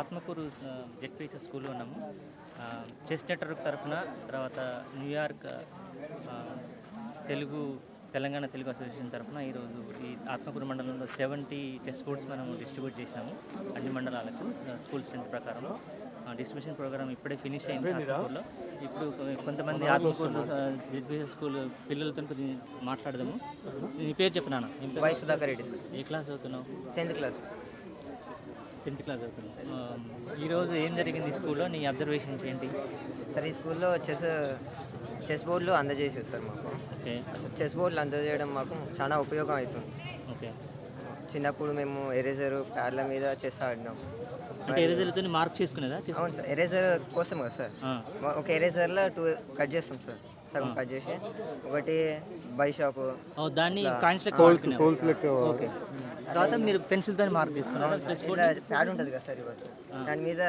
Atmakur ZPHS స్కూల్లో ఉన్నాము. Chess network తరఫున, తర్వాత న్యూయార్క్ తెలుగు తెలంగాణ తెలుగు అసోసియేషన్ తరఫున ఈరోజు ఈ ఆత్మకూరు మండలంలో 70 చెస్ బోర్డ్స్ మనం డిస్ట్రిబ్యూట్ చేసినాము అన్ని మండలాలకు. స్కూల్ స్ట్రెంత్ ప్రకారం డిస్ట్రిబ్యూషన్ ప్రోగ్రామ్ ఇప్పుడే ఫినిష్ అయింది ఆత్మకూరులో. ఇప్పుడు కొంతమంది ఆత్మకూరు జెడ్పీహెచ్ఎస్ స్కూల్ పిల్లలతో కొద్దిగా మాట్లాడదాము. నీ పేరు చెప్పినాను. Y Sudhakar Reddy sir. ఏ క్లాస్ చదువుతున్నావు? 10th class. 10th క్లాస్ చదువుతున్నావు. ఈరోజు ఏం జరిగింది స్కూల్లో? నీ అబ్జర్వేషన్స్ ఏంటి? సార్, ఈ స్కూల్లో చెస్ బోర్డులు అందజేసారు సార్ మాకు. ఓకే. చెస్ బోర్డులు అందజేయడం మాకు చాలా ఉపయోగం అవుతుంది. ఓకే. చిన్నప్పుడు మేము ఎరేజర్ ప్యాడ్ల మీద చెస్ ఆడినాం. అంటే ఎరేజర్తో మార్క్ చేసుకునేదా? అవును సార్, ఎరేజర్ కోసం కదా సార్. ఒక ఎరేజర్లో 2 కట్ చేస్తాం సార్, సగం కట్ చేసి ఒకటి బై షాప్ దాన్ని కాయిన్స్ లెక్క ఓకే. తర్వాత మీరు పెన్సిల్తో మార్క్ తీసుకున్నారు. ప్యాడ్ ఉంటుంది కదా సార్, ఇవ్వ సార్. దాని మీద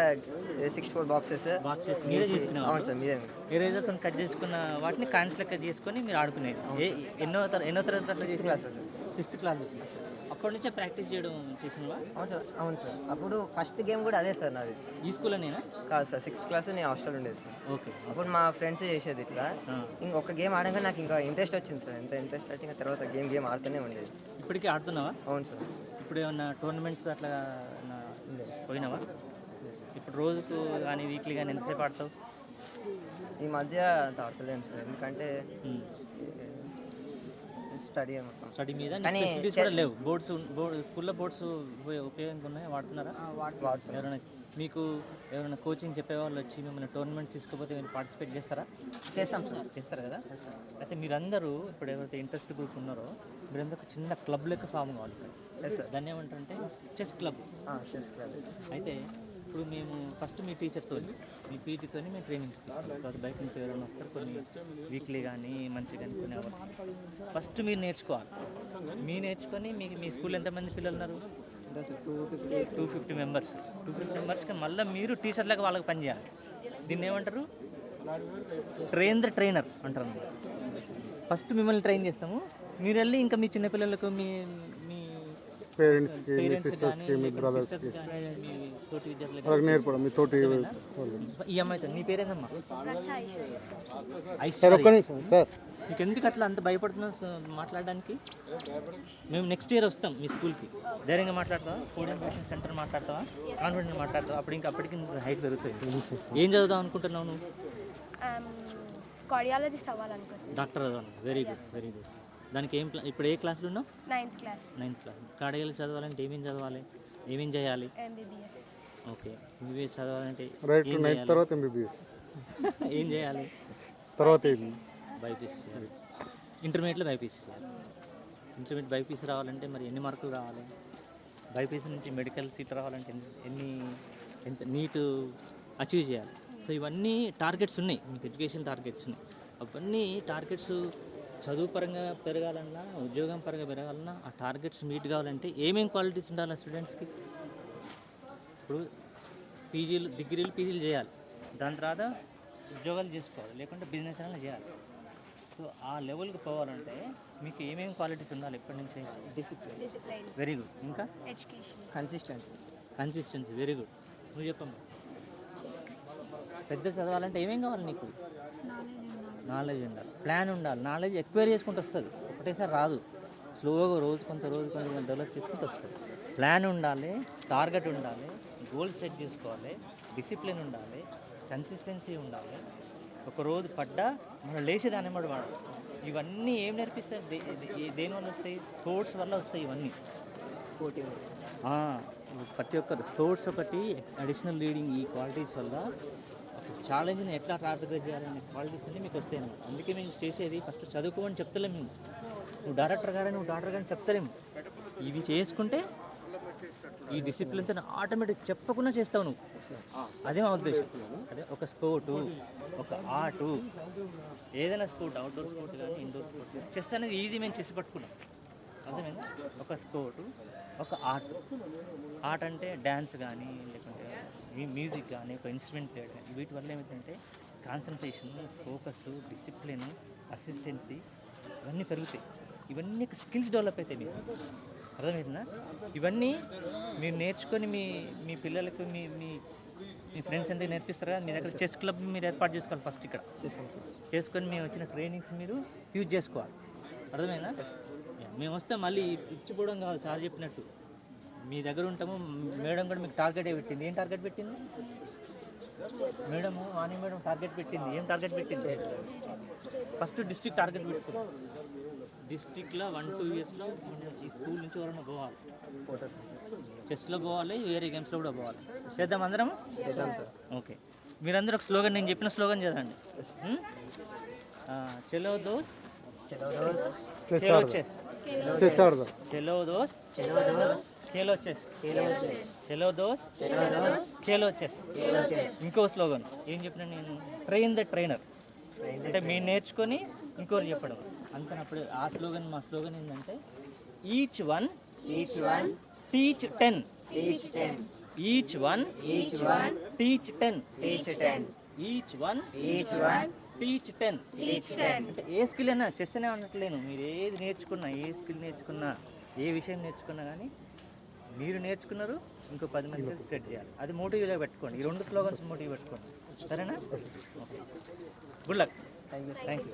64 బాక్సెస్ మీరే తీసుకున్నారు. అవును సార్, మీరే. ఎరేజర్తో కట్ చేసుకున్న వాటిని కాయిన్స్ లెక్క చేసుకొని మీరు ఆడుకునేది. ఎన్నో తరగతి అట్లా చేసి? 6th class. అప్పటి నుంచే ప్రాక్టీస్ చేయడం చేసినవా? అవును సార్. అవును సార్, అప్పుడు ఫస్ట్ గేమ్ కూడా అదే సార్ నాది. ఈ స్కూల్లో నేనా? కాదు సార్, 6th క్లాస్ నేను హాస్టల్ ఉండేది సార్. ఓకే. అప్పుడు మా ఫ్రెండ్స్ చేసేది ఇట్లా. ఇంకొక గేమ్ ఆడగా నాకు ఇంకా ఇంట్రెస్ట్ వచ్చింది సార్. ఎంత ఇంట్రెస్ట్ వచ్చి ఇంకా తర్వాత గేమ్ ఆడుతూనే ఉండేది. ఇప్పటికీ ఆడుతున్నావా? అవును సార్. ఇప్పుడు ఏమన్నా టోర్నమెంట్స్ అట్లా పోయినావా? ఇప్పుడు రోజుకు కానీ వీక్లీ కానీ ఎంతసేపు ఆడతావు? ఈ మధ్య అంత ఆడతలేను సార్, ఎందుకంటే స్టడీ మీద లేవు. స్కూల్లో బోర్డ్స్ ఉపయోగంగా ఉన్నాయి, వాడుతున్నారా? ఎవరైనా మీకు ఎవరైనా కోచింగ్ చెప్పేవాళ్ళు వచ్చి మిమ్మల్ని టోర్నమెంట్స్ తీసుకుపోతే మీరు పార్టిసిపేట్ చేస్తారా? చేస్తాం సార్. చేస్తారు కదా. అయితే మీరందరూ ఇప్పుడు ఎవరైతే ఇంట్రెస్ట్ గ్రూప్ ఉన్నారో మీరందరూ ఒక చిన్న క్లబ్ లెక్క ఫామ్ కావాలి. దాన్ని ఏమంటారంటే చెస్ క్లబ్. అయితే ఇప్పుడు మేము ఫస్ట్ మీ టీచర్తో, మీ పీటీతో మేము ట్రైనింగ్ ఇస్తాం. తర్వాత బయట నుంచి ఎవరైనా వస్తారు, కొన్ని వీక్లీ కానీ మంత్లీ కానీ కొన్ని అవర్స్. ఫస్ట్ మీరు నేర్చుకోవాలి. మీరు నేర్చుకొని మీ స్కూల్లో ఎంతమంది పిల్లలు ఉన్నారు? 250 మెంబర్స్. 250 మెంబర్స్కి మళ్ళీ మీరు టీచర్లకు వాళ్ళకి పని చేయాలి. దీన్ని ఏమంటారు? ట్రైనర్ అంటారు. ఫస్ట్ మిమ్మల్ని ట్రైన్ చేస్తాము, మీరు వెళ్ళి ఇంకా మీ చిన్నపిల్లలకు మీ పేరెంట్స్ కానీ తోటి విద్యార్థులకు. ఈ అమ్మాయితో నీ పేరేందమ్మా? మీకు ఎందుకు అట్లా అంత భయపడుతున్నా మాట్లాడడానికి? మేము నెక్స్ట్ ఇయర్ వస్తాం మీ స్కూల్కి. ధైర్యంగా మాట్లాడతావా? ఫుడ్ ఎడ్యుకేషన్ సెంటర్ మాట్లాడతావా? కాన్ఫిడెంట్గా మాట్లాడతావా? అప్పటికి హైట్ పెరుగుతుంది. ఏం చదువుదాం అనుకుంటున్నావు నువ్వు? కార్డియాలజిస్ట్ అవ్వాలనుకుంటున్నాను. డాక్టర్ చదవాలి. Very good, very good. దానికి ఏం ఇప్పుడు ఏ క్లాస్లో ఉన్నావు? 9th class. 9th class. Cardiology చదవాలంటే ఏమేం చదవాలి? ఏమేం చేయాలి? MBBS. ఓకే. MBBS చదవాలంటే తర్వాత MBBS ఏం చేయాలి? తర్వాత బైపీసీ చేయాలి. ఇంటర్మీడియట్లో బైపీసీ చేయాలి. ఇంటర్మీడియట్ బైపీసీ రావాలంటే మరి ఎన్ని మార్కులు రావాలి? బైపీసీ నుంచి మెడికల్ సీట్ రావాలంటే ఎంత నీట్ అచీవ్ చేయాలి? సో ఇవన్నీ టార్గెట్స్ ఉన్నాయి మీకు, ఎడ్యుకేషన్ టార్గెట్స్ ఉన్నాయి. అవన్నీ టార్గెట్స్ చదువు పరంగా పెరగాలన్నా, ఉద్యోగం పరంగా పెరగాలన్నా, ఆ టార్గెట్స్ మీట్ కావాలంటే ఏమేమి క్వాలిటీస్ ఉండాలి స్టూడెంట్స్కి? ఇప్పుడు డిగ్రీలు పీజీలు చేయాలి, దాని తర్వాత ఉద్యోగాలు చేసుకోవాలి, లేకుంటే బిజినెస్ అయినా చేయాలి. సో ఆ లెవెల్కి పోవాలంటే మీకు ఏమేమి క్వాలిటీస్ ఉండాలి? ఎప్పటి నుంచి? డిసిప్లైన్. Very good. ఇంకా ఎడ్యుకేషన్. కన్సిస్టెన్సీ. Very good. నువ్వు చెప్పమ్మా. పెద్ద చదవాలంటే ఏమేం కావాలి నీకు? నాలెడ్జ్ ఉండాలి, ప్లాన్ ఉండాలి. నాలెడ్జ్ ఎక్వైర్ చేసుకుంటూ వస్తుంది, ఒకటేసారి రాదు. స్లోగా రోజు కొంత డెవలప్ చేసుకుంటూ వస్తుంది. ప్లాన్ ఉండాలి, టార్గెట్ ఉండాలి, గోల్ సెట్ చేసుకోవాలి, డిసిప్లిన్ ఉండాలి, కన్సిస్టెన్సీ ఉండాలి. ఒక రోజు పడ్డా మనం లేచి దాన్ని కూడా వాడాలి. ఇవన్నీ ఏం నేర్పిస్తాయి? దేనివల్ల వస్తాయి? స్పోర్ట్స్ వల్ల వస్తాయి ఇవన్నీ. ప్రతి ఒక్కరు స్పోర్ట్స్ ఒకటి, అడిషనల్ రీడింగ్, ఈ క్వాలిటీస్ వల్ల ఛాలెంజ్ని ఎట్లా టార్గెట్ చేయాలనే క్వాలిటీస్ అన్నీ మీకు వస్తాయి అన్నమాట. అందుకే మేము చేసేది ఫస్ట్ చదువుకోమని చెప్తలేము మేము. నువ్వు డాక్టర్ గారని చెప్తలేము. ఇవి చేసుకుంటే ఈ డిసిప్లిన్తో ఆటోమేటిక్ చెప్పకుండా చేస్తావు నువ్వు. అదే మా ఉద్దేశం. అదే ఒక స్పోర్టు, ఒక ఆర్టు, ఏదైనా స్పోర్ట్, అవుట్డోర్ స్పోర్ట్ కానీ ఇండోర్ స్పోర్ట్. చెస్ అనేది ఈజీ మేము చేసి పట్టుకున్నాం, అర్థమైంది? ఒక స్పోర్టు, ఒక ఆర్ట్ అంటే డ్యాన్స్ కానీ, లేకుంటే మ్యూజిక్ కానీ, ఒక ఇన్స్ట్రుమెంట్ ప్లేయర్ కానీ. వీటి వల్ల ఏమిటంటే కాన్సన్ట్రేషన్, ఫోకస్, డిసిప్లిన్, అసిస్టెన్సీ ఇవన్నీ పెరుగుతాయి. ఇవన్నీ స్కిల్స్ డెవలప్ అవుతాయి మీకు. అర్థమవుతుందా? ఇవన్నీ మీరు నేర్చుకొని మీ మీ పిల్లలకు మీ మీ మీ ఫ్రెండ్స్ అంటే నేర్పిస్తారు కదా. మీ దగ్గర చెస్ క్లబ్ మీరు ఏర్పాటు చేసుకోవాలి ఫస్ట్ ఇక్కడ. చేస్తాం సార్. చేసుకొని మేము వచ్చిన ట్రైనింగ్స్ మీరు యూజ్ చేసుకోవాలి. అర్థమైందా? మేము వస్తే మళ్ళీ ఇచ్చిపోవడం కాదు, సార్ చెప్పినట్టు మీ దగ్గర ఉంటాము. మేడం కూడా మీకు టార్గెట్ పెట్టింది. ఏం టార్గెట్ పెట్టింది మేడము? వాణి మేడం టార్గెట్ పెట్టింది. ఏం టార్గెట్ పెట్టింది? ఫస్ట్ డిస్ట్రిక్ట్ టార్గెట్ పెట్టుకుంది. డిస్ట్రిక్ట్లో 1-2 ఇయర్స్లో ఈ స్కూల్ నుంచి ఎవరైనా పోవాలి. పోతారు సార్. చెస్లో పోవాలి, వేరే గేమ్స్లో కూడా పోవాలి. చేద్దాం అందరం? చేద్దాం సార్. ఓకే, మీరందరూ ఒక స్లోగన్, నేను చెప్పిన స్లోగన్ చదవండి. చలో దోస్త్ చలో దోస్త్ ఖేలో చెస్. చెస్ ఆడదాం. చలో దోస్త్ చలో దోస్త్ ఖేలో చెస్. ఖేలో చెస్. చలో దోస్త్ చలో దోస్త్ ఖేలో చెస్. ఖేలో చెస్. ఇంకో స్లోగన్ ఏం చెప్పినా నేను, ట్రైన్ ద ట్రైనర్. అంటే మీరు నేర్చుకొని ఇంకోరు చెప్పడం అంతనప్పుడు ఆ స్లోగన్. మా స్లోగన్ ఏంటంటే each one each one teach 10. Teach 10. Each one each one teach 10. Teach 10. Each one each one teach 10. Teach 10. అంటే ఏ స్కిల్ అయినా, చెస్ అనే అనట్లేను, మీరు ఏది నేర్చుకున్నా, ఏ స్కిల్ నేర్చుకున్నా, ఏ విషయం నేర్చుకున్నా కానీ మీరు నేర్చుకున్నారు ఇంకో 10 మందికి స్ప్రెడ్ చేయాలి. అది మోటివ్గా పెట్టుకోండి. ఈ 2 స్లోగన్స్ మోటివ్ పెట్టుకోండి. సరేనా? Okay, good luck. Thank you sir. Thank you.